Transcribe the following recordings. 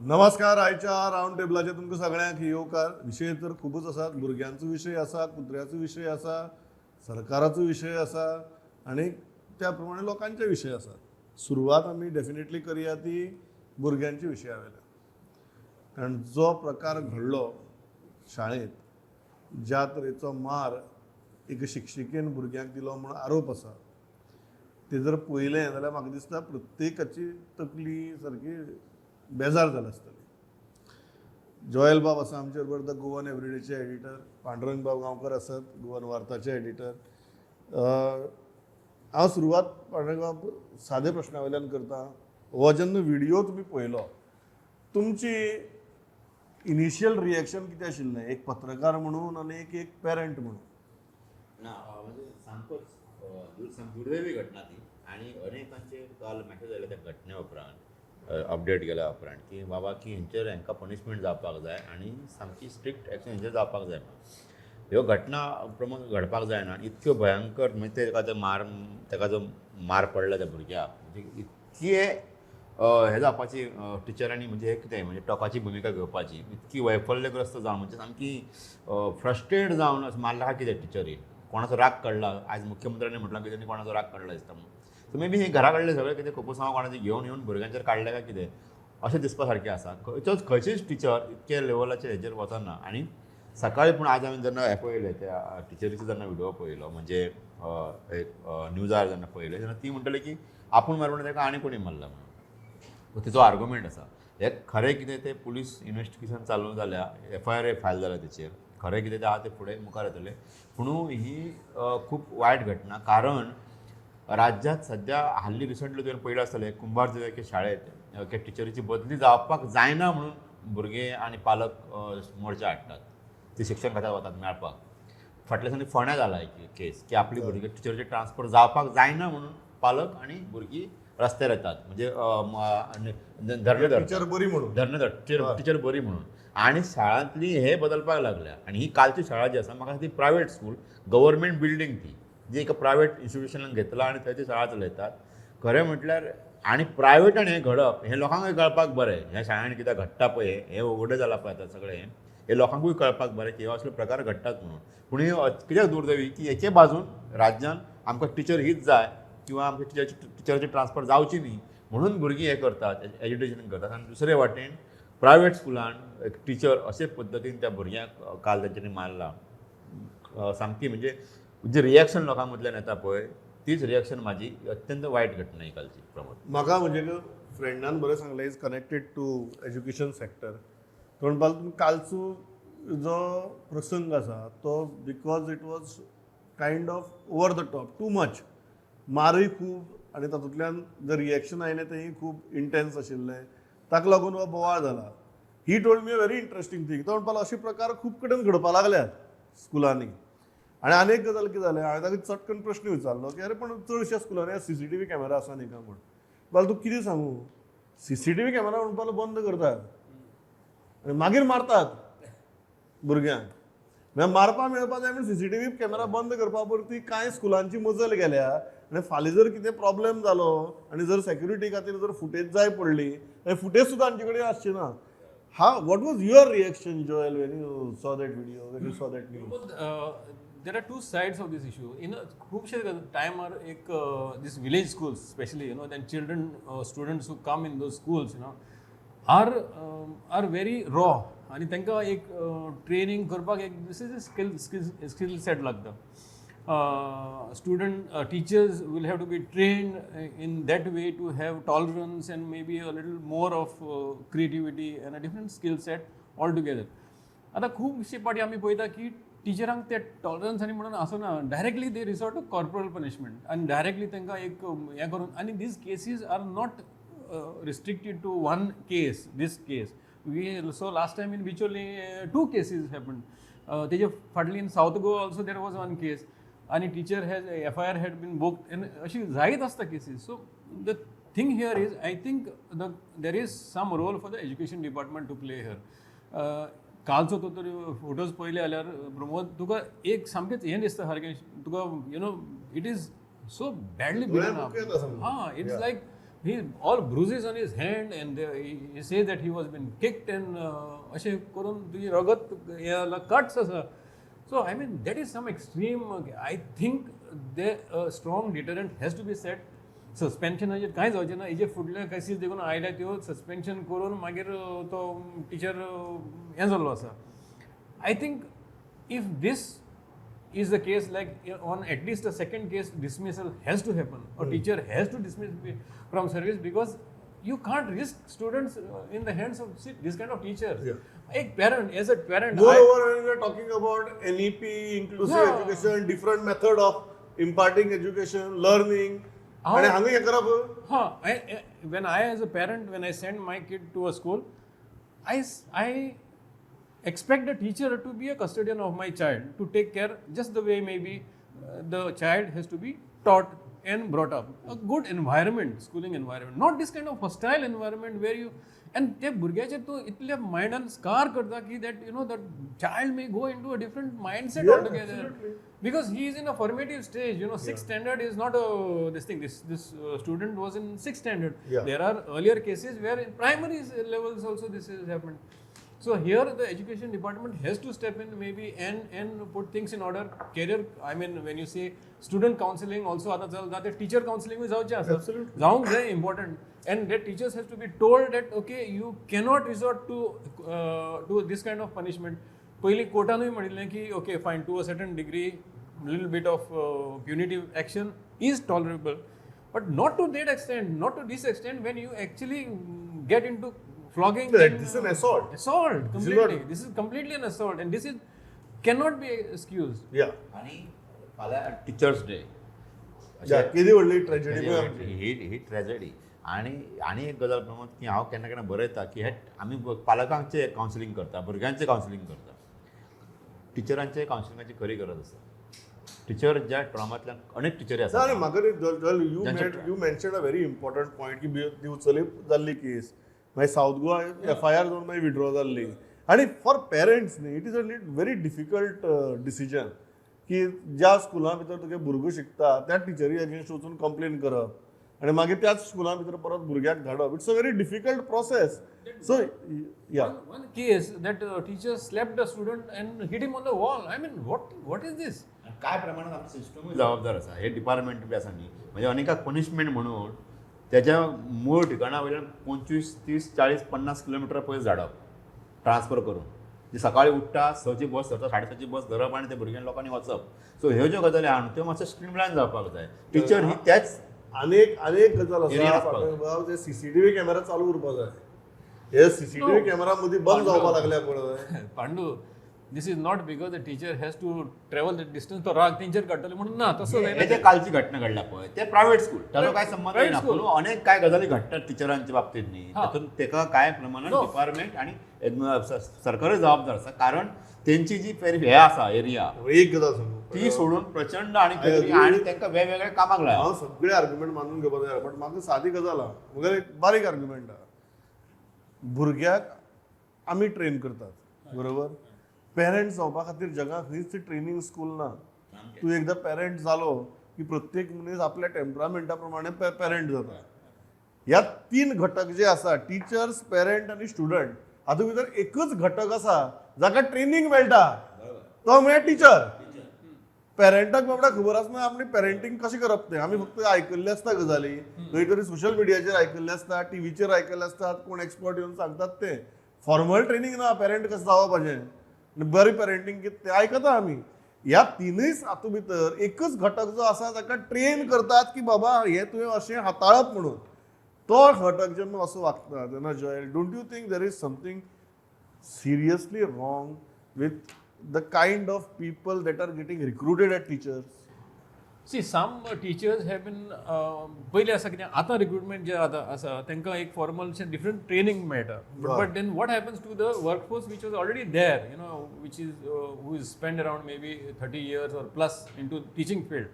नमस्कार. आयच्या रावंड टेबलाचेर तुमकां सगळ्यांक येवकार. विशय तर खूबच आसात. भुरग्यांचो विशय आसा, कुत्र्याचो विशय आसा, सरकाराचो विशय आसा आनी त्या प्रमाणे लोकांचे विशय आसात. सुरवात आमी डेफिनेटली करया ती भुरग्यांच्या विशया वयल्यान. कारण जो प्रकार घडलो शाळेंत, ज्या तरेचो मार एक शिक्षिकेन भुरग्यांक दिलो म्हूण आरोप आसा, ते जर पळयलें जाल्यार म्हाका दिसता प्रत्येकाची तकली सारकी बेजार जाल्या आसतली. जोयल बाब आसा आमचे बरोबर, द गोवन एवरीडेचे एडिटर. पांडुरंग बाब गांवकर आसात, गोवन वार्ताचे एडिटर. हांव सुरवात पांडुरंग बाब सादे प्रश्ना वयल्यान करता. हो जेन्ना व्हिडियो तुमी पळयलो, तुमची इनिशियल रिएक्शन कितें आशिल्लें, एक पत्रकार म्हणून आनी एक पेरंट म्हणून? ना म्हणजे सामकोच दुर्दैवी घटना ती. आणि अनेकांचे काल मॅसेज आयले त्या घटने उपरांत, अपडेट केल्या उपरांत, की बाबा की हांकां पनिशमेंट जावपाक जाय आनी सामकी स्ट्रिक्ट एक्शन हेंचेर जावपाक जाय. ह्यो घटना प्रमाण घडपाक जायना. इतक्यो भयंकर म्हणजे ताका जो मार पडला त्या भुरग्याक, म्हणजे इतके हे जावपाची टिचरांनी म्हणजे हे कितें म्हणजे टोकाची भुमिका घेवपाची, इतकी वैफल्यग्रस्त जावन म्हणजे सामकी फ्रस्ट्रेट जावन मारला कितें टिचरी, कोणाचो राग काडला. आयज मुख्यमंत्र्यांनी म्हटलां की तेणी कोणाचो राग काडला दिसता म्हणून. सो मे बी हे घरा कडले सगळे कितें खोपोसांव कोणाची घेवन येवन भुरग्यांचेर काडले काय कितें अशें दिसपा सारकें आसा. खंयचीच टिचर इतके लेवलाचेर हेचेर वचना. आनी सकाळी पूण आज हांवें जेन्ना हे पळयलें, त्या टिचरीचो जेन्ना व्हिडिओ पळयलो, म्हणजे एक न्यूजार जेन्ना पळयलें, तेन्ना ती म्हणटली की आपूण मारपूण ताका आनी कोणी मारला म्हणून. तिचो आर्ग्युमेंट आसा. हे खरें कितें तें पुलीस इन्व्हेस्टिगेशन चालू जाल्या, FIR फायल जाल्या तेचेर. खरें कितें तें आहा तें फुडें मुखार येतलें. पूण ही खूब वायट घटना. कारण राज्यांत सध्या हाल्ली रिसंटली तुवें पळयलें आसतलें, कुंभार एके शाळेंत एके टिचरीची बदली जावपाक जायना म्हणून भुरगे आनी पालक मोर्चा हाडटात. ती शिक्षण खात्यात वतात मेळपाक. फाटल्या दिसांनी फोंड्या जाला एक केस, की आपली भुरगे टिचरीचे ट्रान्सफर जावपाक जायना म्हणून पालक आनी भुरगीं रस्त्यार येतात. म्हणजे धरणे टिचर बरी म्हणून. टिचर बरी म्हणून. आनी शाळांतली हे बदलपाक लागल्या. आनी ही कालची शाळा जी आसा, म्हाका ती प्रायवेट स्कूल, गव्हर्मेंट बिल्डींग ती, जी एका प्रायवेट इन्स्टिट्युशनान घेतला आनी थंय ती शाळा चलयतात. खरें म्हटल्यार आनी प्रायवेटान हें घडप हें लोकांकूय कळपाक बरें. ह्या शाळांनी कितें घडटा पळय, हें उघडें जालां पळय आतां सगळें, हे लोकांकूय कळपाक बरें की हो असले प्रकार घडटात म्हणून. पूण ही कित्याक दुर्दैवी की एके बाजून राज्यान आमकां टिचर हीच जाय किंवा आमच्या टिचराची ट्रान्सफर जावची न्ही म्हणून भुरगीं हें करतात, एज्युकेशन करतात. आनी दुसरे वाटेन प्रायवेट स्कुलान एक टिचर अशे पद्दतीन त्या भुरग्यांक काल तेंच्यांनी मारला. सामकी म्हणजे जे रिएक्शन लोकां मदल्यान येता पळय, तीच रिएक्शन म्हाजी अत्यंत वायट घटना ही कालची. प्रमोद, म्हाका म्हणजे फ्रेंडान बरें सांगलें, is connected to education sector. तो म्हणपाक लागलो कालचो जो प्रसंग आसा तो because it was kind of over the top, too much. मारूय खूब आनी तातूंतल्यान जे रिएक्शन आयलें तेंय खूब इंटेन्स आशिल्लें. ताका लागून हो बोवाळ जाला. He told me a very interesting thing. तो म्हणपाक लागलो अशे प्रकार खूब कडेन घडपा लागल्यात स्कुलांनी. आनी आनी एक गजाल कितें जालें, हांवें ताका चटकन प्रश्न विचारलो की अरे पण चडशा स्कुलांनी CCTV कॅमेरा आसा न्ही काय म्हूण. बाल तूं कितें सांगू, CCTV कॅमेरा म्हणपाक बंद करतात आनी मागीर मारतात भुरग्यांक. म्हणजे मारपा मेळपा जाय म्हूण CCTV कॅमेरा बंद करपा परती कांय स्कुलांची मजल गेल्या. आनी फाल्यां जर कितें प्रॉब्लेम जालो आनी जर सेक्युरिटी खातीर जर फुटेज जाय पडली जाल्यार फुटेज सुद्दां तांचे कडेन आसची ना. What was your reaction, Joel, when you saw that video, when you saw that news? There are two sides of this issue. खूपशे टायमार एक this village schools especially, then children, students who come in those schools, are very raw. आणि तांकां एक training करपाक एक this is a skill set लागता. Teachers will have to be trained in that way to have tolerance and maybe a little more of creativity and a different skill set altogether. आता खूबशे पाटी आमी पळयता की टिचरांक ते टॉलरन्स आनी म्हणून आसना, directly they resort to corporal punishment आनी डायरेक्टली तांकां एक हें करून. आनी these cases are not restricted to one case, these case. So last time in Bicholi, 2 cases happened. तेजे फाटली in South Goa also there was one case. आणि teacher has FIR had been booked. And अशी जायत आसता cases. So the thing here is, I think there is some role for the education department to play here. कालचो तो तरी photos पळयले जाल्यार प्रमोद, तुका एक सामकेंच हें दिसता सारकें, तुका it is so badly beaten up. It's like he all bruises on his hand and he says that he was been kicked and अशें करून तुजी रगत cuts आसा. So I mean that is some extreme. I think the strong deterrent has to be set. सस्पेन्शनाचेर कांय जावचें ना. हेजे फुडले केसीस देखून आयल्या त्यो सस्पेन्शन करून मागीर तो टिचर हें जाल्लो आसा. I think if this is the case, like on at least a second case, dismissal has to happen, or teacher has to dismiss from service, because you can't risk students in the hands of this kind of teachers. Yeah. A parent, as a parent, Moreover, when we are talking about NEP, inclusive Yeah. education, different method of imparting education, learning, How- and हांगा हें करप when I as a parent, when I send my kid to a school, I expect the teacher to be a custodian of my child, to take care just the way maybe the child has to be taught and brought up. A good environment, schooling environment, not this kind of hostile environment where you, and त्या भुरग्याचेर तूं इतल्या मायंडान scar करता की that you know that child may go into a different mindset Yeah, altogether. absolutely. Because he is in a formative stage, you know, sixth standard is not this thing. This student was in sixth standard. Yeah. There are earlier cases where in primary levels also this has happened. So here the education department has to step in maybe and put things in order. Career, I mean, when you say student counseling also आता चलता ते teacher counseling भी जावचे आसा. Absolutely. जावंक जाय important. And that teachers have to be told that okay, you cannot resort to this kind of punishment. पयलीं कोर्टानूय म्हणिल्लें की okay, fine, to a certain degree, little bit of punitive action is tolerable, but not to that extent, not to this extent when you actually get into flogging. This is an assault. Assault, This is completely. not- This is completely an assault, and this is cannot be excused. Yeah. आणि फाल्यां teachers day Yeah, केदी व्हडली tragedy पळय आमची. ही tragedy. आणि एक गजाल प्रमोद की हांव केन्ना केन्ना बरयता की हे आमी पालकांचे कावन्सिलींग करता, भुरग्यांचें कावन्सिलींग करता. टिचरांचे कावन्सिलिंगाची खरी गरज आसा. टीचर ज्या ट्रॉमांतल्यान अनेक टिचरी ना, आसा. म्हाका you mentioned a very important point की दिवचली जाल्ली केस मागीर सावथ गोवा FIR जावन मागीर विड्रॉ जाल्ली. आनी फॉर पेरंट्स न्ही it is a very difficult decision की ज्या स्कुलां भितर तुगे भुरगो शिकता त्या टिचरी अगेन्स्ट वचून कंप्लेन करप आनी मागीर त्याच स्कुलां भितर परत भुरग्याक धाडप. It's a very difficult process. So या One case that teacher slapped a student and hit him on the wall. I mean, what is this? काय प्रमाणात आमचं सिस्टमूय जबाबदार आसा. हे डिपार्टमेंट बी आसा न्ही, म्हणजे अनेकाक पनिशमेंट म्हणून त्याच्या मूळ ठिकाणा वयल्यान 25, 30, 40, 50 किलोमिटर पयस धाडप ट्रान्सफर करून. ती सकाळी उठटा, 6ची बस धरता, 6:30ची बस धरप आनी ते भुरग्यां लोकांनी वचप. सो ह्यो ज्यो गजाली आहा त्यो मातशो स्ट्रीमलायन जावपाक जाय. टीचर ही त्याच अनेक गजाल एरिया आसा आसपाक जाय. फाटल्यान ते CCTV कॅमेरा चालू करपाक जाय. हे CCTV कॅमेरा मदीं बंद जावपाक लागल्या पळय. Pandu, this is not because the teacher has to travel that distance तो राग टीचर काडटले म्हणून ना तसं जायना. हे जे कालची घटना घडल्या पळय ते प्रायव्हेट स्कूल, ताचो काय संबंध Private ना. school. पूण अनेक काय गजाली घडटात टिचरांच्या बाबतींत न्ही. हा. तातूंत तेका काय प्रमाणात No. डिपार्टमेंट आणि सरकारूय जबाबदार आसा. कारण तेंची जी हे आसा एरिया एक गजाल सांगू ती सोडून प्रचंड आणि खंय आणि तांकां वेगवेगळे कामाक लायला. हांव सगळे आर्ग्युमेंट मानून घेवपाक तयार बट म्हाका सादी गजाल आहा. म्हगेलें एक बारीक आर्ग्युमेंट आहा. भुरग्याक आमी ट्रेन करतात बरोबर. पेरंट्स जावपा खातीर जगा खंयच ट्रेनिंग स्कूल ना. तूं एकदां पेरंट जालो की प्रत्येक मनीस आपल्या टेम्परामेंटा प्रमाणे पेरंट जाता. ह्या 3 घटक जे आसा टिचर्स, पेरंट आनी स्टुडंट, हातूंत भितर एकच घटक आसा जाका ट्रेनिंग मेळटा, तो म्हळ्यार टिचर. पेरंटाक बाबडा खबर आसना आपली पेरंटींग कशें करप तें. आमी फक्त आयकल्ले आसता गजाली, खंय तरी सोशल मिडियाचेर आयकल्ले आसता, टीव्हीचेर आयकल्ले आसतात, कोण एक्सपर्ट येवन सांगतात ते. फॉर्मल ट्रेनिंग ना पेरंट कसं जावपाचें आनी बरी पेरंटींग कितें तें आयकता आमी. ह्या 3य हातूंत भितर एकच घटक जो आसा जाका ट्रेन करतात की बाबा हें तुवें अशें हाताळप म्हणून. तो घटक जेन्ना असो वागता तेन्ना Joel, don't you think there is something seriously wrong with the kind of people that are getting recruited as teachers? See, some teachers have been पयलीं आसा कितें आतां रिक्रुटमेंट जे आसा तांकां एक फॉर्मल डिफरंट ट्रेनिंग मेळटा. But then what happens to the workforce which was already there, you know, which is who is spend around maybe 30 years or plus in to teaching field.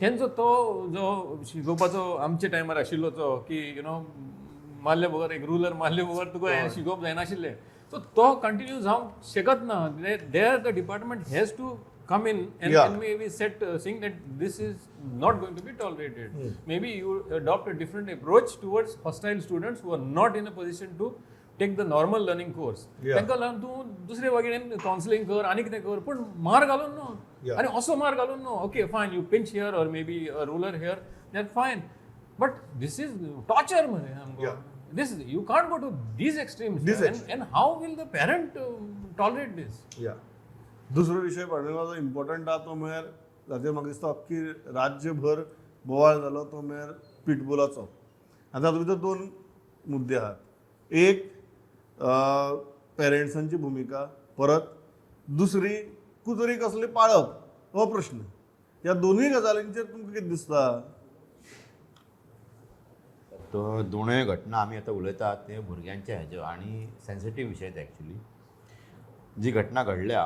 तेंचो तो जो शिकोवपाचो आमच्या टायमार आशिल्लो तो की you know मारले बगर एक रुलर मारले बगर तुका हें शिकोवप जायनाशिल्लें. सो तो कंटिन्यू जावंक शकत ना. There the department has to come in and, Yeah. and maybe set saying that this is not going to be tolerated. Maybe you adopt a different approach towards hostile students who are not in a position to take the normal learning course. Yeah. तांकां लागून तूं दुसरे वगेन counselling कर आनी कितें कर पूण मार घालून न्हू Yeah. आनी असो मार घालून न्हू ओके फायन you pinch here or maybe ruler here that fine but this is torture मरे आमकां Yeah. this you can't go to these extremes These and how will the parent tolerate this या दुसरो विशय पडलेलो जो important आहा तो म्हळ्यार जाचेर म्हाका दिसता अख्खी राज्यभर बोवाळ जालो तो म्हळ्यार पिटबुलाचो आनी तातूंत भितर दोन मुद्दे आहात एक पेरंट्सांची भुमिका परत दुसरी कुत्री कसली पाळप हो प्रश्न ह्या दोनूय गजालींचेर तुमकां कितें दिसता तो दोनूय घटना आमी आतां उलयतात ते भुरग्यांचे हेजे आनी सेन्सिटीव विशय ते एक्चुली जी घटना घडल्या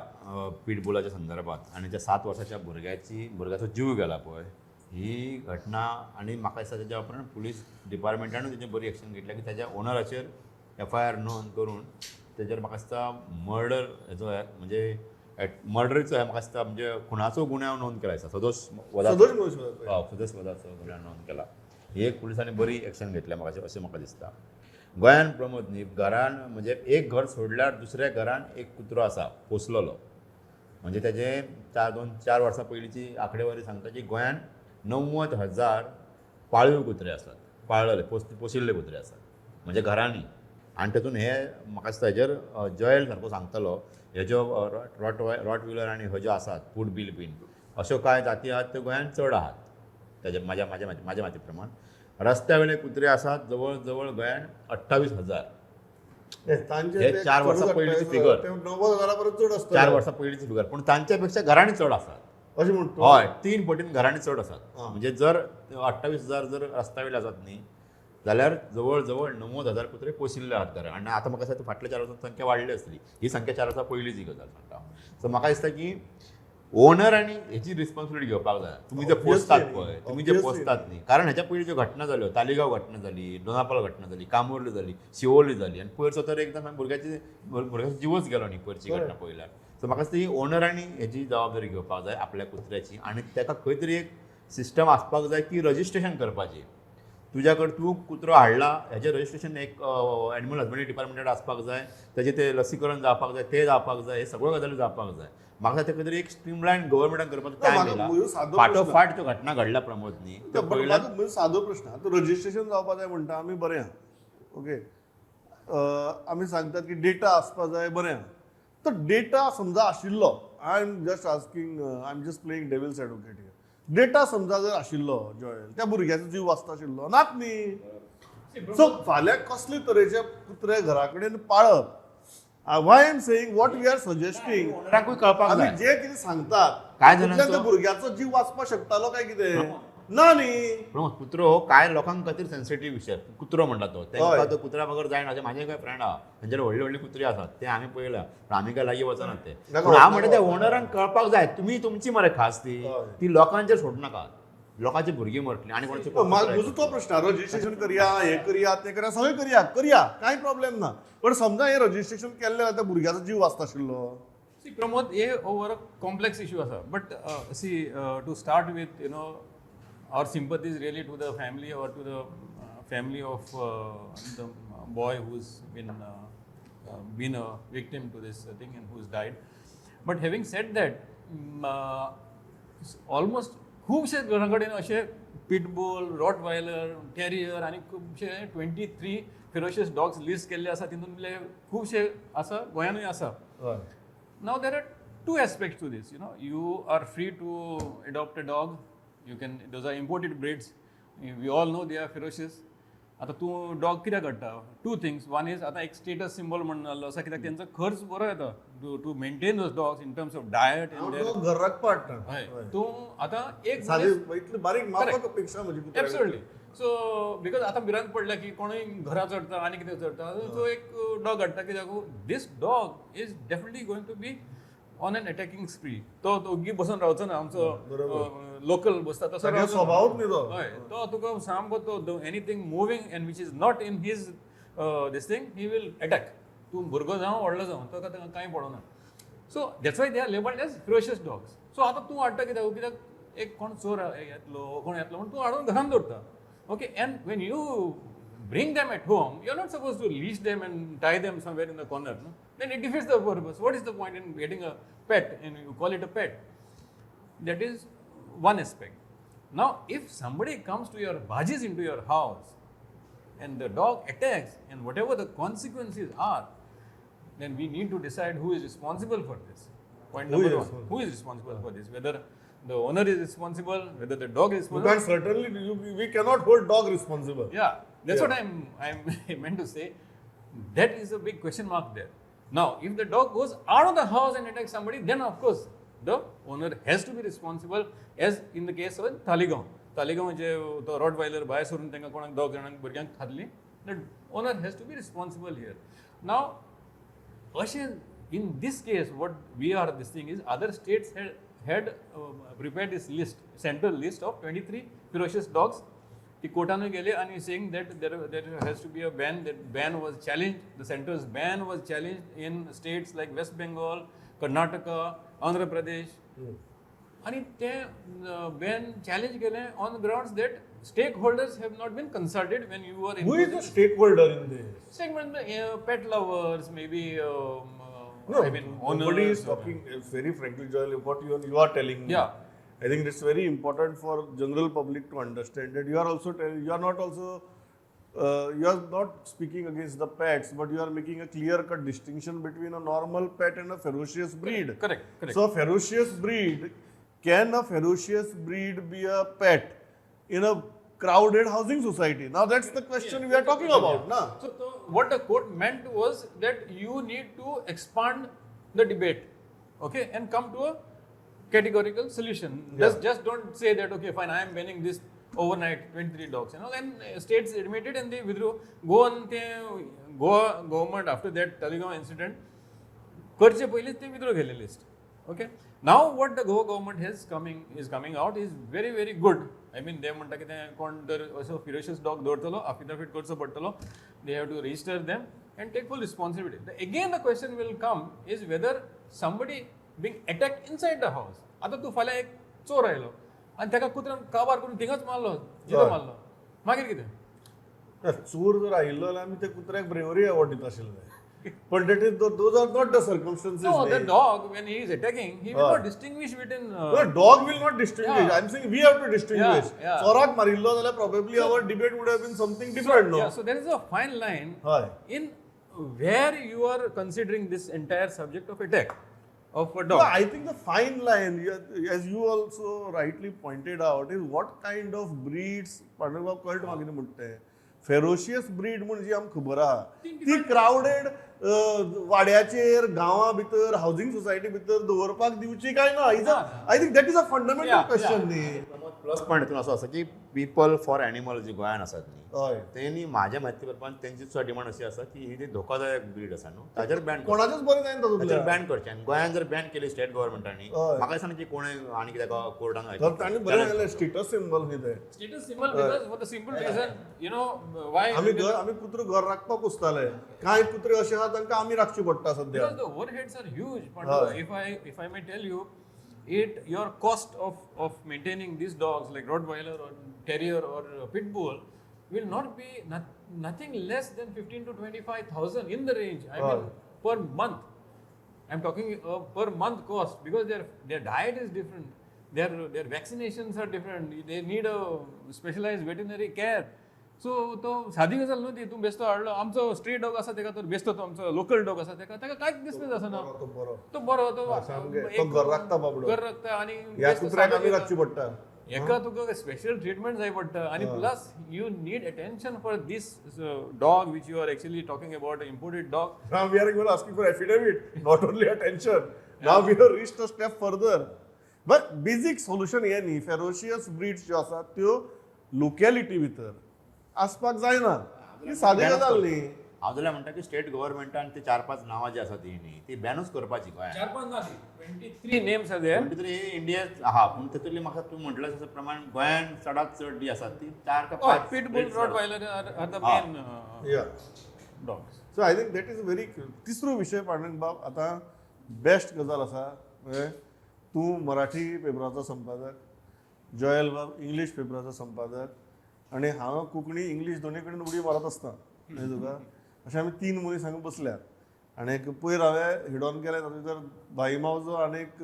पिटबुलाच्या संदर्भात आनी त्या 7 वर्साच्या भुरग्याचो जीव गेला पळय ही घटना आनी म्हाका दिसता तेज्या उपरांत पुलीस डिपार्टमेंटानूय तेजेर बरी एक्शन घेतल्या की तेज्या ओनराचेर FIR नोंद करून तेजेर म्हाका दिसता मर्डर हेजो म्हणजे मर्डरीचो म्हाका दिसता म्हणजे खुनाचो गुन्यांव नोंद केला दिसता सदोश वधाचो गुन्यांव नोंद केला ही एक पुलिसांनी बरी एक्शन घेतल्या म्हाका अशें म्हाका दिसता गोंयान प्रमोद न्ही घरान म्हणजे एक घर सोडल्यार दुसऱ्या घरान एक कुत्रो आसा पोसलेलो म्हणजे तेजे 4 वर्सां पयलींची आंकडेवारी सांगता की गोंयान 90,000 पाळीव कुत्रे आसात पाळलेले पोशिल्ले कुत्रे आसात म्हणजे घरांनी आनी तातूंत हे म्हाका दिसता हेजेर जॉयल सारको सांगतालो हे ज्यो रॉट व्हिलर आनी ह्यो ज्यो आसात फूडबिल बीन अश्यो कांय जाती आहात त्यो गोंयान चड आहात तेजे म्हाज्या माती प्रमाण रस्त्या वयले कुत्रे आसात जवळ जवळ गोंयान 28,000 हे 4 वर्सां पयलींची फिगर 90,000 परत चड आसता 4 वर्सां पयलींची फिगर पूण तांच्या पेक्षा घरांनी चड आसात अशें म्हणटा हय 3 पटीन घरांनी चड आसात म्हणजे जर 28,000 जर रस्त्या वयले आसात न्ही जाल्यार जवळ जवळ 90,000 कुत्रे पोशिल्ले आहात घरा आनी आतां म्हाका दिसता फाटल्या 4 वर्सांत संख्या वाडली आसली ही संख्या 4 वर्सां पयलींची गजाल सांगता सो म्हाका दिसता की ओनर आनी हेची रिस्पॉन्सिबिलिटी घेवपाक जाय तुमी जे पोसतात पळय तुमी जे पोसतात न्ही कारण हेच्या पयलीं ज्यो घटना जाल्यो तालिगांव घटना जाली दोनापावला घटना जाली कामोर्ली जाली शिवोली जाली आनी पयरचो तर एकदम भुरग्याचो जिवच गेलो न्ही पयरची घटना पळयल्यार सो म्हाका दिसता ही ओनरांनी हेची जबाबदारी घेवपाक जाय आपल्या कुत्र्याची आनी ताका खंय तरी एक सिस्टम आसपाक जाय की रजिस्ट्रेशन करपाची तुज्या कडेन तूं कुत्रो हाडला हेजें रजिस्ट्रेशन एक एनिमल हजबंड्री डिपार्टमेंटान आसपाक जाय तेजें तें लसीकरण जावपाक जाय तें जावपाक जाय हे सगळ्यो गजाली जावपाक जाय म्हाका खंय तरी एक स्ट्रीमलायन गव्हर्मेंटान करपाचो टायम येयला फाटोफाट त्यो घटना घडल्या प्रमोद न्ही त्यो पयल्यार सादो प्रश्न आतां रजिस्ट्रेशन जावपाक जाय म्हणटा आमी बरें आहा ओके आमी सांगतात की डेटा आसपाक जाय बरें आहा तो डेटा समजा आशिल्लो I am just asking I am just playing devil's advocate here data समजा जर आशिल्लो जॉयल त्या भुरग्याचो जीव वाचता आशिल्लो नात न्ही सो फाल्यां कसले तरेचे कुत्रे घरा कडेन पाळप why I'm saying what we are suggesting ओनराकूय कळपाक आमी जाय जे कितें सांगतात काय तितल्यान जाणांचो त्या भुरग्याचो जीव वाचपाक शकतालो काय कितें ना न्ही प्रमोद कुत्रो कांय लोकांक खातीर सेन्सिटीव विशय कुत्रो म्हणटा तो तेंकां तो कुत्र्या बगर जायना अशें म्हाजे कांय फ्रेंड आहा तेंचेर व्हडली व्हडली कुत्री आसात ते आमी पळयल्या पूण आमी काय लागीं वचनात ते पूण हांव म्हणटा त्या ओनरांक कळपाक जाय तुमी तुमची मरे खास ती लोकांचेर सोडू नाका लोकांची भुरगीं मरतलीं आनी कोणाची म्हजो तो प्रश्न रजिस्ट्रेशन करया हे करया ते करया सगळें करया कांय प्रॉब्लेम ना पण समजा हे रजिस्ट्रेशन केल्लें जाल्यार त्या भुरग्याचो जीव वाचता आशिल्लो See, Pramod, over a complex issue, but see, to start with, our sympathies really to the family or to the family of the boy who's been a victim to this thing and who's died. But having said that, almost खुबशे घरा कडेन अशे pitbull Rottweiler terrier आनी खुबशे 23 ferocious dogs list केल्ले आसा तितूंतले खुबशे आसा गोंयानूय आसा. Now there are two aspects to this. You are free to adopt a dog. Those are imported breeds. We all know they are ferocious. आता तूं डॉग कित्याक हाडटा टू थिंग्स वन इज आतां एक स्टेटस सिंबल म्हणून जाल्लो आसा कित्याक तेंचो खर्च बरो येता to maintain those dogs in terms of diet घर राखपा हाडटा हय तूं आतां एक बारीक मापाक पेक्षा म्हणजे एब्सोल्युटली सो बिकॉज आतां भिरांत पडल्या की कोणूय घरा चडटा आनी कितें चडटा सो एक डॉग हाडटा कित्याक this dog is definitely going to be on an attacking spree तो ओग्गी बसून रावचो ना आमचो लोकल बसता तसो स्वभावूच न्ही तो हय तो तुका सामको तो anything moving and which is not in his this thing he will attack तूं भुरगो जावं व्हडलो जावं तो कांय पडना So that's why they are labeled as ferocious dogs. So आता तू हाडटा कित्याक एक कोण चोर येतलो कोण येतलो म्हणून तू हाडून घरान दवरता. Okay, and when you bring them at home, you're not supposed to leash them and tie them somewhere in the corner. No? Then it defeats the purpose. What is the point in getting a pet and you call it a pet? That is one aspect. Now, if somebody comes to your, barges into your house and the dog attacks and whatever the consequences are, then we need to decide who is responsible for this. Point Who is number one. responsible? Who is responsible for this? Whether the owner is responsible, whether the dog is You responsible. can't certainly, we cannot hold dog responsible. Yeah, that's Yeah. what I'm meant to say. That is a big question mark there. Now, if the dog goes out of the house and attacks somebody, then of course the owner has to be responsible, as in the case of Taligaon. Taligaon म्हणजे तो Rottweiler भायर सोडून तांकां कोणाक दोग जाणांक भुरग्यांक खाल्ली. The owner has to be responsible here. Now, अशें in this case, what we are this thing is other states had prepared this list, central list of 23 ferocious dogs. The कोर्टान गेले and saying that there has to be a ban. That ban was challenged. The center's ban was challenged in states like West Bengal, Karnataka, Andhra Pradesh. And ते ban challenge केले on the grounds that stakeholders have not been consulted when you are Who is the stakeholder in this? segment pet lovers, maybe No, I mean owners. nobody is talking, very frankly, Joel, what you are telling me. Yeah. I think it's very important for general public to understand that you are also you are not also you are not speaking against the pets, but you are making a clear-cut distinction between a normal pet and a ferocious breed. Correct. So, ferocious breed, can a ferocious breed be a pet in a crowded housing society? Now, that's the question we are talking about. Na? So, what the court meant was that you need to expand the debate, okay, and come to a categorical solution. Just don't say that, okay, fine, I am banning this overnight, 23 dogs, and states admitted and they withdrew. Goa government after that Taligaon incident, करचे पहिले they withdraw केले list. Okay. Now what the Goa government is coming out is very, very good. I mean, they म्हणता की ते कोण तर असो ferocious dog दवरतलो, affidavit करचो पडटलो. They have to register them and take full responsibility. Again, the question will come is whether somebody being attacked inside the house. आता तू फाल्यां एक चोर आयलो आणि ताका कुत्र्यान काबार करून थिंगच मारलो, जितो मारलो. मागीर कितें? चोर जर आयिल्लो जाल्यार आमी त्या कुत्र्याक ब्रेवरी अवॉर्ड दिता आशिल्ले. But that is those are not the circumstances. No, the named. dog when he is attacking, he will not distinguish between. No, dog will not distinguish. Yeah. I'm saying we have to distinguish. Yeah. Chorak marillo जाल्यार probably our debate would have been something different, no? Yeah, so there is a fine line Hi. in where you are considering this entire subject of attack of a No, dog. I think the fine line, as you also rightly pointed out, is what kind of breeds. Pandurang कळट म्हाका कितें म्हणटा तें. Ferocious breed म्हणजे आमकां खबर आहा ती crowded वाड्याचेर गांवां भितर हावजिंग सोसायटी भितर दवरपाक दिवची काय ना. I think that is a fundamental question न्ही. प्लस पॉयंट हितून असो आसा की पीपल फॉर एनिमल जी गोंयान आसात न्ही हय. तेणी म्हाज्या म्हायती प्रमाण तेंची सुद्दां डिमांड अशी आसा की ही जी धोकादायक ब्रीड आसा न्हू ताचेर बॅन कोणाचेच बरें जायना ताचेर तातूंतल्यान. बॅन करचें आनी गोंयान जर बॅन केली स्टेट गव्हर्मेंटांनी हय. म्हाका दिसना की कोणें आनी कितें कोर्टान तर तांणी बरें जालें स्टेटस सिंबल न्ही तें. Status symbol because for the simple reason, why? आमी कुत्रो घर राखपाक कुसताले. कांय कुत्रे अशे आहा तांकां आमी राखची पडटा सद्या. Because the overheads are huge. But if I may tell you, your cost of maintaining these dogs like Rottweiler or Terrier or Pit Bull will not be nothing less than 15 to 25,000 in the range. I mean per month. I'm talking per month cost because their diet is different. Their vaccinations are different. They need a specialized veterinary care. So तो सादी गजाल न्हू ती तूं बेस्तो हाडलो आमचो street dog आसा तेका तर बेस्तो तो आमचो लोकल डॉग आसा तेका कांयच दिसता आसना तो बरो. तो बरो तो सामकें. तो घर राखता बाबडो. घर राखता आनी ह्या बेस्तो कुत्र्याक सादो आमी घेता. राखची पडटा. हेका तुका स्पेशल ट्रीटमेंट जाय पडटा आनी plus you need attention for this dog which you are actually talking about imported dog. Now we are even asking for affidavit, not only attention. Now we have reached a step further. But basic solution हे न्ही, ferocious breeds ज्यो आसात त्यो locality भितर आसपाक जायना. ही सादी गजाल न्ही. हांव जाल्यार म्हणटा की स्टेट गव्हर्मेंटान ती 4-5 नांवां जी आसा ती न्ही ती बॅनूच करपाची गोंयान. 23 names are there. म्हणजे तरी इंडियेंत आहा पूण तितूंतली म्हाका तूं म्हटलें तशें प्रमाण गोंयान चडांत चड जी आसात ती 4 का 5 Pit Bull, Rottweiler are the main Yeah. dogs. So I think that is very तिसरो विशय पांडुरंग बाब. आतां बेस्ट गजाल आसा म्हणजे तूं मराठी पेपराचो संपादक, जॉयल बाब इंग्लीश पेपराचो संपादक आनी हांव कोंकणी इंग्लीश दोनी कडेन उडी मारत आसता कळ्ळें तुका. अशें आमी 3 मनीस हांगा बसल्यात आनी पयर हांवें हिडोन केलें तातूंत भितर भाई मावजो आनी एक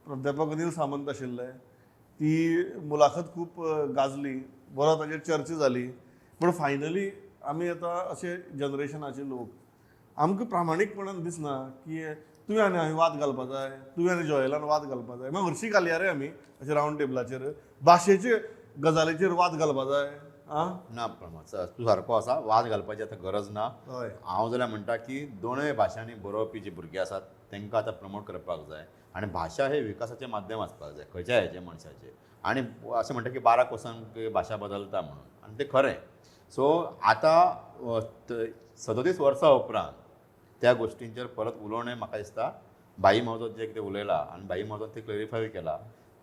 प्राध्यापक अनिल सामंत आशिल्ले. ती मुलाखत खूब गाजली, बरो ताचेर चर्चा जाली. पूण फायनली आमी आतां अशे जनरेशनाचे लोक आमकां प्रामाणीकपणान दिसना की तुवें आनी हांवें वाद घालपा जाय, तुवें आनी जॉयलान वाद घालपा जाय. मागीर हरशीं घालया रे आमी अशें रावंड टेबलाचेर भाशेचे गजालीचेर वाद घालपा जाय. आं ना प्रमाद तूं सारको आसा, वाद घालपाची आतां गरज ना. हय हांव जाल्यार म्हणटा की दोनूय भाशांनी बरोवपी जे भुरगे आसात तांकां आतां प्रमोट करपाक जाय. आनी भाशा हे विकासाचें माध्यम आसपाक जाय खंयच्याय हेचे मनशाचे. आनी अशें म्हणटा की 12 कोसांक भाशा बदलता म्हणून, आनी तें खरें. सो आतां 37 वर्सां उपरांत त्या गोश्टींचेर परत उलोवणें म्हाका दिसता भाई मावजो जें कितें उलयलां आनी भाई मावजोन तें क्लेरिफाय केलां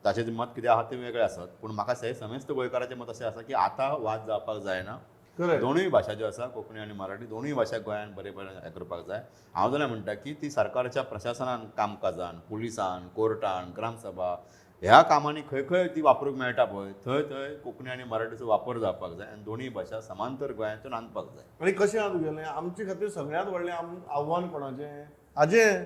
ताचें मत कितें आसा तें वेगळें आसत. पूण म्हाका समेस्त गोंयकाराचें मत अशें आसा की आतां वाद जावपाक जायना. करेक्ट. दोनूय भाशा ज्यो आसा कोंकणी आनी मराठी दोनूय भाशा गोंयांत बरें हें करपाक जाय. हांव जाल्यार म्हणटा की ती सरकाराच्या प्रशासनान कामकाजान, पुलिसान, कोर्टान, ग्रामसभा ह्या कामांनी खंय खंय ती वापरूंक मेळटा पळय थंय थंय कोंकणी आनी मराठीचो वापर जावपाक जाय आनी दोनूय भाशा समांतर गोंयांतून आणपाक जाय. आनी कशें आहा तुगेलें आमचे खातीर सगळ्यांत व्हडलें आव्हान कोणाचें? हाजें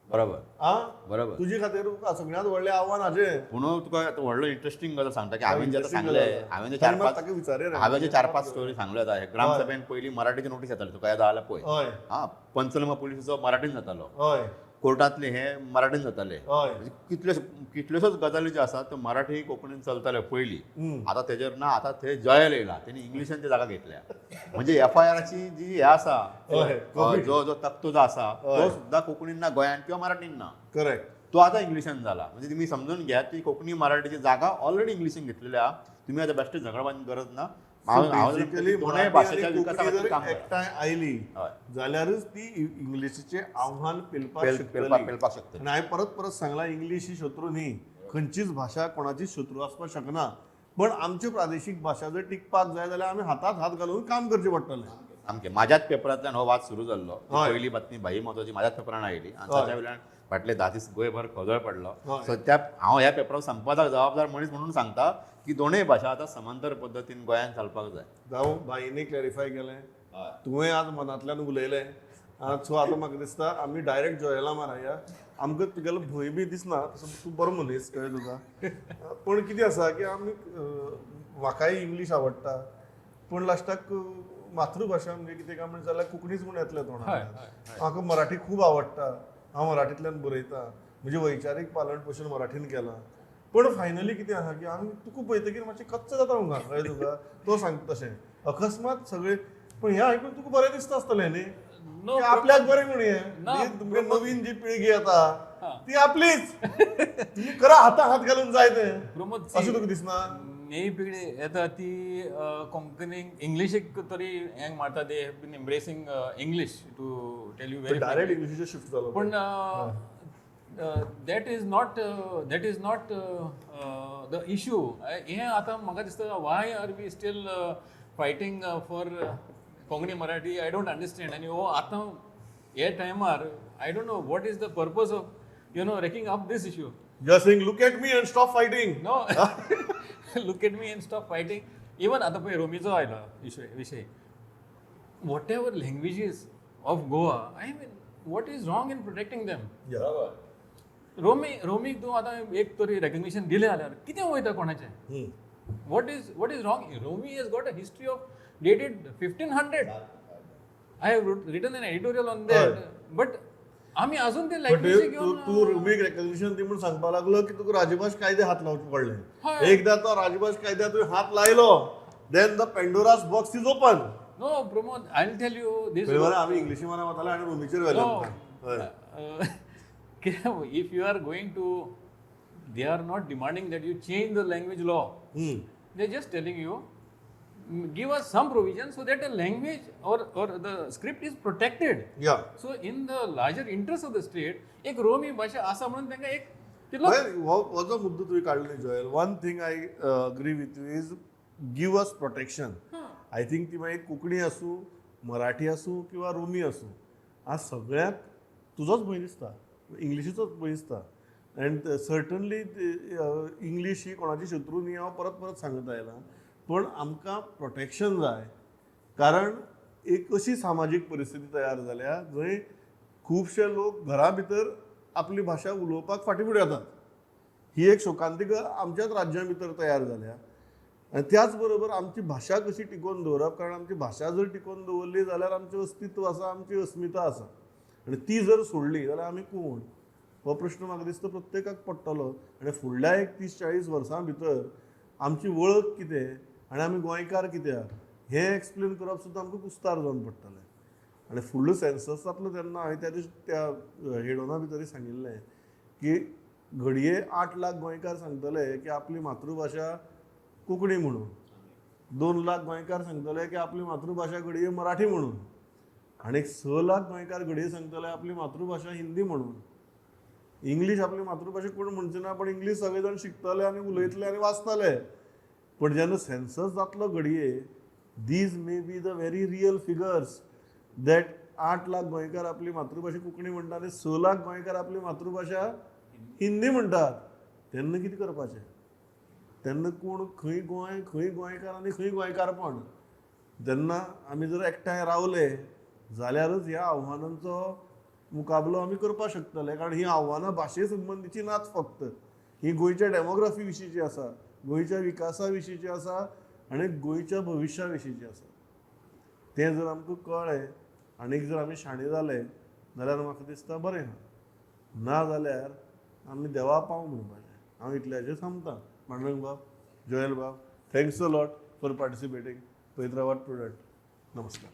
बरोबर आं बरोबर. तुजे खातीर सगळ्यांत व्हडलें आव्हान हाजें. पूण तुका आतां व्हडलो इंट्रस्टींग गजाल सांगता की हांवें जे आतां Interesting सांगले गजाल. हांवें जे ताका विचारया रे. हांवें जे 4-5 स्टोरी सांगल्यो आतां ग्रामसभेन पयलीं मराठीची नोटीस येताली तुका येता जाल्यार पळय. हय हां पंचनामा पुलिसाचो मराठीन जातालो, हय कोर्टांतले हे मराठीन जाताले. हय म्हणजे कितल्योश्योच गजाली ज्यो आसात त्यो मराठी कोंकणीन चलताल्यो पयलीं. हम्म. आतां तेजेर ना, आतां थंय जॉयल येयला तेणी इंग्लिशान ती जागा घेतल्या. म्हणजे FIRची जी हे आसा हय, जो तक्तो जो आसा हय. तो सुद्दां कोंकणीन ना गोंयांत किंवा मराठीन ना. करेक्ट. तो आतां इंग्लिशान जाला. म्हणजे तुमी समजून घ्या ती कोंकणी मराठीची जागा ऑलरेडी इंग्लिशीन घेतलेली आहा. तुमी आतां बेश्टे झगडपाची गरज ना. बेसिकली दोनूय भाशेच्या विकासाखातीर काम करा. एकठांय आयली हय. जाल्यारच ती इंग्लिशीचें आव्हान पेलपाक पेलपाक शकतली. आनी हांवें परत परत सांगलां इंग्लीश ही शत्रू न्ही. खंयचीच भाशा कोणाचीच शत्रू आसपाक शकना. पण आमच्यो प्रादेशीक भाशा जर टिकपाक जाय जाल्यार आमी हातांत हात घालून काम करचें पडटलें. सामकें. म्हाज्याच पेपरांतल्यान हो वाद सुरू जाल्लो. हय. पयली बातमी भाई महत्वाची म्हाज्याच पेपरान आयली आनी हय. ताच्या वयल्यान फाटले 10 दीस गोंयभर खळबळ पडलो. हय. सो हांव ह्या पेपराक संपादक जबाबदार मनीस म्हणून सांगता की दोनूय भाशा आतां समांतर पद्दतीन गोंयांत चलपाक जाय. जावं भाईनी क्लॅरिफाय केलें, तुवें आज मनांतल्यान उलयलें. सो आतां म्हाका दिसता आमी डायरेक्ट जॉयला मारया. आमकां तुगेलो भंय बी दिसना, तूं बरो मनीस कळ्ळें तुका. पूण कितें आसा की आमी म्हाकाय इंग्लीश आवडटा पूण लास्टाक मातृभाशा म्हणजे कितें काय म्हणटा जाल्यार कोंकणीच म्हूण येतलें तोंडांत. म्हाका मराठी खूब आवडटा, हांव मराठींतल्यान बरयतां, म्हणजे वैचारीक पालण पोशण मराठीन केलां. पूण फायनली कितें आसा की आमी तुका पळयतकीर मातशें कच्च जाता म्हाका कळ्ळें तुका. तो सांगता तशें अकस्मात सगळें. पूण हें आयकून तुका बरें दिसता आसतलें न्ही की आपल्याक बरें म्हूण हें तुमकां नवीन जी पिळगी येता ती आपलीच. तुम्ही करा हातां हात घालून जाय तें प्रमोद अशें तुका दिसना? नई पिढी येता ती कोंकणी इंग्लिशीक तरी हेंग मारता. They have been embracing English to tell you very direct इंग्लिशीचेर शिफ्ट जालो. पण that is not the issue. हें आतां म्हाका दिसता why are we still fighting for Konkani Marathi? I don't understand. आनी हो आतां हे टायमार I don't know what is the purpose of wrecking up this issue. Just saying, look at me and stop fighting. No, look at me and stop fighting. Even आता पळय रोमीचो आयला विशय. Whatever languages of Goa, I mean, what is wrong in protecting them? Yeah. रोमीक तूं आतां एक तरी recognition दिलें जाल्यार कितें वयता कोणाचें? What is wrong? Romi has got a history of dated 1500. I have written an editorial on that. But आमी अजून ते लँग्वेज घेऊन तू रुमीक रेकग्निशन दी म्हणून सांगपा लागलो की तुका राजभास कायदे हात लावचे पडले. एकदा तो राजभास कायद्या तुवें हात लायलो then the Pandora's box is open. No Pramod, I will tell you this. आमी इंग्लिशी मारा वताले आनी रुमीचेर व्हेले. If you are going to, they are not demanding that you change the language law. They're just telling you, give us some provision so that the language or the script is protected. Yeah. So in the larger interest of the state, एक Romney भाषा असा म्हणून त्यांना एक हो जो मुद्दो तुवें काडलो Joel, one thing I agree with you is give us protection. I think ती मागीर कोंकणी आसूं, मराठी आसूं किंवा रोमी आसूं, आज सगळ्याक तुजोच भंय दिसता, इंग्लिशीचोच भंय दिसता. अँड सर्टनली इंग्लीश ही कोणाची शत्रू न्ही, हांव परत परत सांगत आयलां. पण आमकां प्रोटेक्शन जाय, कारण एक अशी सामाजीक परिस्थिती तयार जाल्या जंय खुबशे लोक घरा भितर आपली भाशा उलोवपाक फाटीं फुडें येतात. ही एक शोकांतिका आमच्याच राज्या भितर तयार जाल्या. आनी त्याच बरोबर आमची भाशा कशी टिकोवन दवरप, कारण आमची भाशा जर टिकोवन दवरली जाल्यार आमचें अस्तित्व आसा, आमची अस्मिता आसा. आनी ती जर सोडली जाल्यार आमी कोण, हो प्रश्न म्हाका दिसता प्रत्येकाक पडटलो. आनी फुडल्या एक 30-40 वर्सां भितर आमची वळख कितें आनी आमी गोंयकार कित्याक हें एक्सप्लेन करप सुद्दां आमकां कुस्तार जावन पडटलें. आनी फुडलो सेन्सस जातलो तेन्ना हांवें त्या दिसा त्या हेडोना भितरय सांगिल्लें की घडये 8 लाख गोंयकार सांगतले की आपली मातृभाशा कोंकणी म्हणून, 2 लाख गोंयकार सांगतले की आपली मातृभाशा घडये मराठी म्हणून, आनी 6 लाख गोंयकार घडये सांगतले आपली मातृभाशा हिंदी म्हणून. इंग्लीश आपली मातृभाषा कोण म्हणचे ना, पण इंग्लीश सगळे जाण शिकतले आनी उलयतले आनी वाचतले. पण जेन्ना सेन्सस जातलो घडये, these may be the very real figures that 8 lakh गोंयकार आपली मातृभाषा कोंकणी म्हणटा आनी 6 लाख गोंयकार आपली मातृभाशा हिंदी म्हणटात. तेन्ना कितें करपाचें? तेन्ना कोण खंय गोंय, खंय गोंयकार आनी खंय गोंयकारपण? तेन्ना आमी जर एकठांय रावले जाल्यारच ह्या आव्हानांचो मुकाबलो आमी करपाक शकतले. कारण ही आव्हानां भाशे संबंदीची नात फक्त, ही गोंयच्या डेमोग्राफी विशींची आसा, गोंयच्या विकासा विशींची आसा आनी गोंयच्या भविश्या विशींची आसा. तें जर आमकां कळ्ळें आनीक जर आमी शाणे जाले जाल्यार म्हाका दिसता बरें आहा. ना जाल्यार आमी देवा पाव म्हणपाचें. हांव इतल्याचें सांगतां. Pandurang Bab, Joel Bab, thanks a lot for participating. पवित्रावाद प्रोडक्ट. नमस्कार.